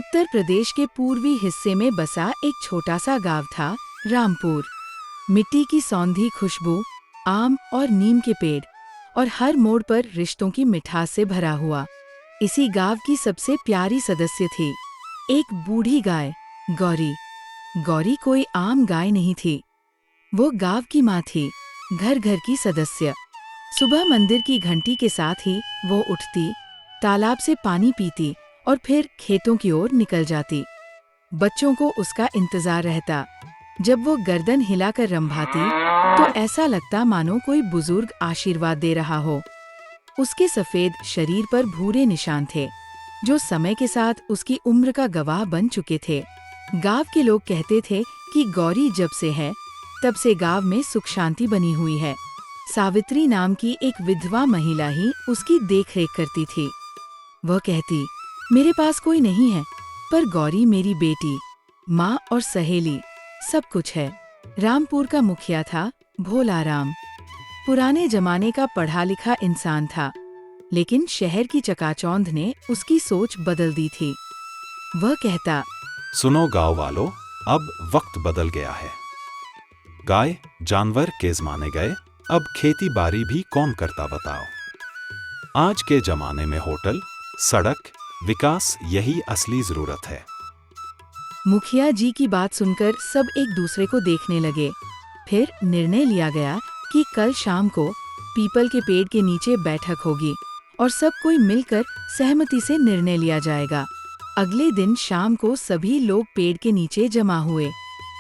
उत्तर प्रदेश के पूर्वी हिस्से में बसा एक छोटा सा गांव था, रामपुर। मिट्टी की सौंधी खुशबू, आम और नीम के पेड़ और हर मोड़ पर रिश्तों की मिठास से भरा हुआ। इसी गांव की सबसे प्यारी सदस्य थी एक बूढ़ी गाय, गौरी। गौरी कोई आम गाय नहीं थी, वो गांव की माँ थी, घर घर की सदस्य। सुबह मंदिर की घंटी के साथ ही वो उठती, तालाब से पानी पीती और फिर खेतों की ओर निकल जाती। बच्चों को उसका इंतजार रहता। जब वो गर्दन हिलाकर रंभाती तो ऐसा लगता मानो कोई बुजुर्ग आशीर्वाद दे रहा हो। उसके सफेद शरीर पर भूरे निशान थे, जो समय के साथ उसकी उम्र का गवाह बन चुके थे। गांव के लोग कहते थे कि गौरी जब से है, तब से गांव में सुख शांति बनी हुई है। सावित्री नाम की एक विधवा महिला ही उसकी देखरेख करती थी। वह कहती, मेरे पास कोई नहीं है, पर गौरी मेरी बेटी, माँ और सहेली, सब कुछ है। रामपुर का मुखिया था भोला राम। पुराने जमाने का पढ़ा लिखा इंसान था, लेकिन शहर की चकाचौंध ने उसकी सोच बदल दी थी। वह कहता, सुनो गांव वालों, अब वक्त बदल गया है। गाय जानवर के ज़माने गए, अब खेती बाड़ी भी कौन करता बताओ। आज के जमाने में होटल, सड़क, विकास यही असली जरूरत है। मुखिया जी की बात सुनकर सब एक दूसरे को देखने लगे। फिर निर्णय लिया गया कि कल शाम को पीपल के पेड़ के नीचे बैठक होगी और सब कोई मिलकर सहमति से निर्णय लिया जाएगा। अगले दिन शाम को सभी लोग पेड़ के नीचे जमा हुए।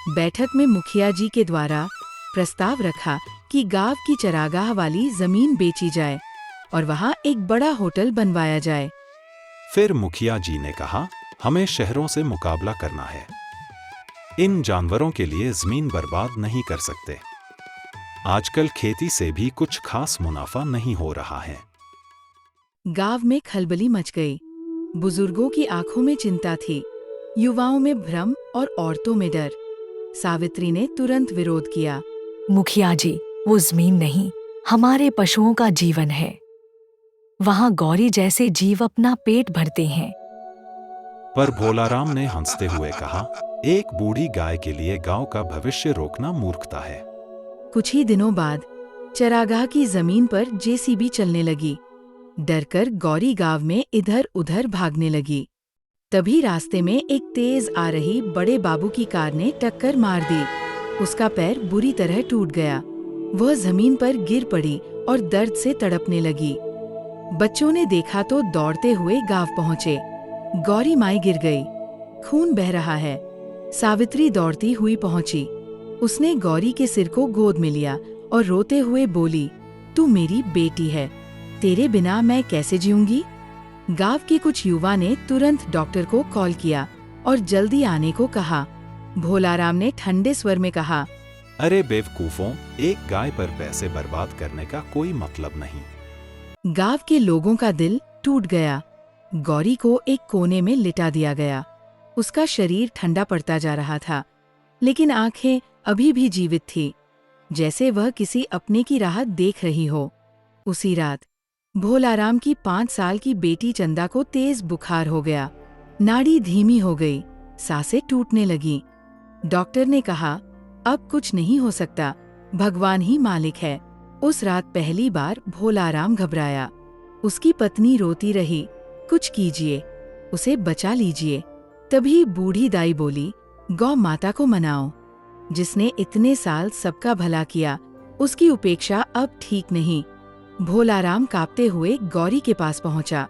बैठक में मुखिया जी के द्वारा प्रस्ताव रखा कि गांव की चरागाह वाली जमीन बेची जाए और वहां एक बड़ा होटल बनवाया जाए। फिर मुखिया जी ने कहा, हमें शहरों से मुकाबला करना है। इन जानवरों के लिए जमीन बर्बाद नहीं कर सकते। आजकल खेती से भी कुछ खास मुनाफा नहीं हो रहा है। गांव में खलबली मच गई। बुजुर्गों की आंखों में चिंता थी, युवाओं में भ्रम और औरतों में डर। सावित्री ने तुरंत विरोध किया। मुखिया जी, वो जमीन नहीं, हमारे पशुओं का जीवन है। वहाँ गौरी जैसे जीव अपना पेट भरते हैं। पर भोलाराम ने हंसते हुए कहा, एक बूढ़ी गाय के लिए गांव का भविष्य रोकना मूर्खता है। कुछ ही दिनों बाद चरागाह की जमीन पर जेसीबी चलने लगी। डरकर गौरी गांव में इधर उधर भागने लगी। तभी रास्ते में एक तेज आ रही बड़े बाबू की कार ने टक्कर मार दी। उसका पैर बुरी तरह टूट गया। वह जमीन पर गिर पड़ी और दर्द से तड़पने लगी। बच्चों ने देखा तो दौड़ते हुए गांव पहुंचे। गौरी माई गिर गई, खून बह रहा है। सावित्री दौड़ती हुई पहुंची। उसने गौरी के सिर को गोद में लिया और रोते हुए बोली, तू मेरी बेटी है, तेरे बिना मैं कैसे जीऊंगी। गांव के कुछ युवा ने तुरंत डॉक्टर को कॉल किया और जल्दी आने को कहा। भोलाराम ने ठंडे स्वर में कहा, अरे बेवकूफों, एक गाय पर पैसे बर्बाद करने का कोई मतलब नहीं। गांव के लोगों का दिल टूट गया। गौरी को एक कोने में लिटा दिया गया। उसका शरीर ठंडा पड़ता जा रहा था, लेकिन आंखें अभी भी जीवित थी, जैसे वह किसी अपने की राह देख रही हो। उसी रात भोलाराम की 5 साल की बेटी चंदा को तेज बुखार हो गया। नाड़ी धीमी हो गई, सांसें टूटने लगीं। डॉक्टर ने कहा, अब कुछ नहीं हो सकता, भगवान ही मालिक है। उस रात पहली बार भोलाराम घबराया। उसकी पत्नी रोती रही, कुछ कीजिए, उसे बचा लीजिए। तभी बूढ़ी दाई बोली, गौ माता को मनाओ, जिसने इतने साल सबका भला किया, उसकी उपेक्षा अब ठीक नहीं। भोलाराम कांपते हुए गौरी के पास पहुंचा।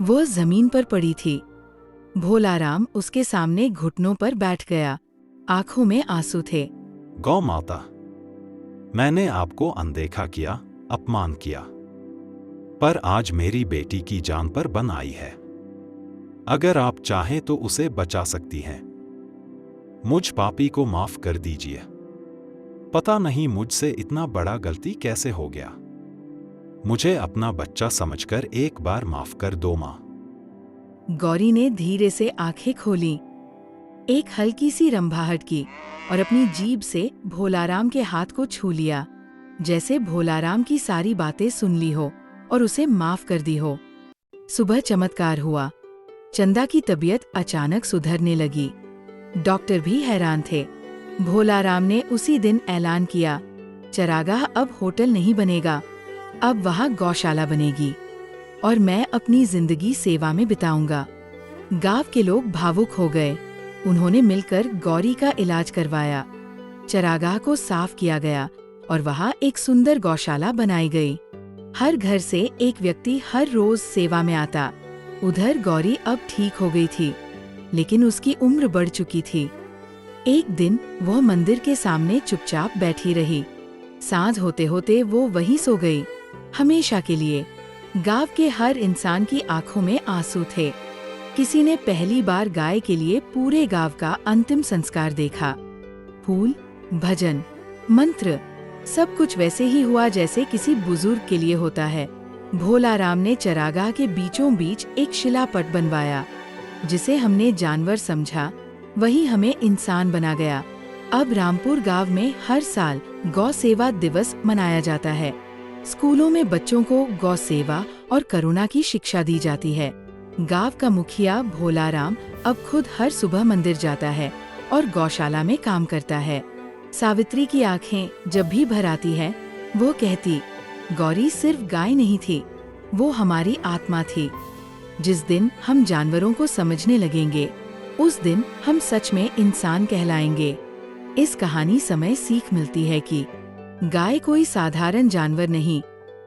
वह जमीन पर पड़ी थी। भोलाराम उसके सामने घुटनों पर बैठ गया। आंखों में आंसू थे। गौ माता, मैंने आपको अनदेखा किया, अपमान किया, पर आज मेरी बेटी की जान पर बन आई है। अगर आप चाहें तो उसे बचा सकती हैं। मुझ पापी को माफ कर दीजिए। पता नहीं मुझसे इतना बड़ा गलती कैसे हो गया। मुझे अपना बच्चा समझकर एक बार माफ कर दो माँ। गौरी ने धीरे से आंखें खोलीं, एक हल्की सी रंभाहट की और अपनी जीभ से भोलाराम के हाथ को छू लिया, जैसे भोलाराम की सारी बातें सुन ली हो और उसे माफ कर दी हो। सुबह चमत्कार हुआ। चंदा की तबीयत अचानक सुधरने लगी। डॉक्टर भी हैरान थे। भोलाराम ने उसी दिन ऐलान किया, चरागाह अब होटल नहीं बनेगा, अब वहाँ गौशाला बनेगी और मैं अपनी जिंदगी सेवा में बिताऊंगा। गांव के लोग भावुक हो गए। उन्होंने मिलकर गौरी का इलाज करवाया। चरागाह को साफ किया गया और वहाँ एक सुंदर गौशाला बनाई गई। हर घर से एक व्यक्ति हर रोज सेवा में आता। उधर गौरी अब ठीक हो गई थी, लेकिन उसकी उम्र बढ़ चुकी थी। एक दिन वह मंदिर के सामने चुपचाप बैठी रही। सांझ होते होते वो वहीं सो गई, हमेशा के लिए। गांव के हर इंसान की आंखों में आंसू थे। किसी ने पहली बार गाय के लिए पूरे गांव का अंतिम संस्कार देखा। फूल, भजन, मंत्र, सब कुछ वैसे ही हुआ जैसे किसी बुजुर्ग के लिए होता है। भोलाराम ने चरागाह के बीचों बीच एक शिलापट बनवाया। जिसे हमने जानवर समझा, वही हमें इंसान बना गया। अब रामपुर गांव में हर साल गौ सेवा दिवस मनाया जाता है। स्कूलों में बच्चों को गौ सेवा और करुणा की शिक्षा दी जाती है। गांव का मुखिया भोलाराम अब खुद हर सुबह मंदिर जाता है और गौशाला में काम करता है। सावित्री की आंखें जब भी भर आती है, वो कहती, गौरी सिर्फ गाय नहीं थी, वो हमारी आत्मा थी। जिस दिन हम जानवरों को समझने लगेंगे, उस दिन हम सच में इंसान कहलाएंगे। इस कहानी समय सीख मिलती है कि गाय कोई साधारण जानवर नहीं,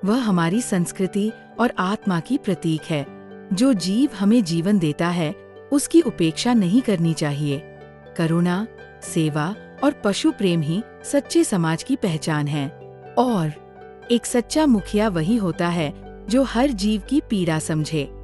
वह हमारी संस्कृति और आत्मा की प्रतीक है। जो जीव हमें जीवन देता है, उसकी उपेक्षा नहीं करनी चाहिए। करुणा, सेवा और पशु प्रेम ही सच्चे समाज की पहचान है। और एक सच्चा मुखिया वही होता है जो हर जीव की पीड़ा समझे।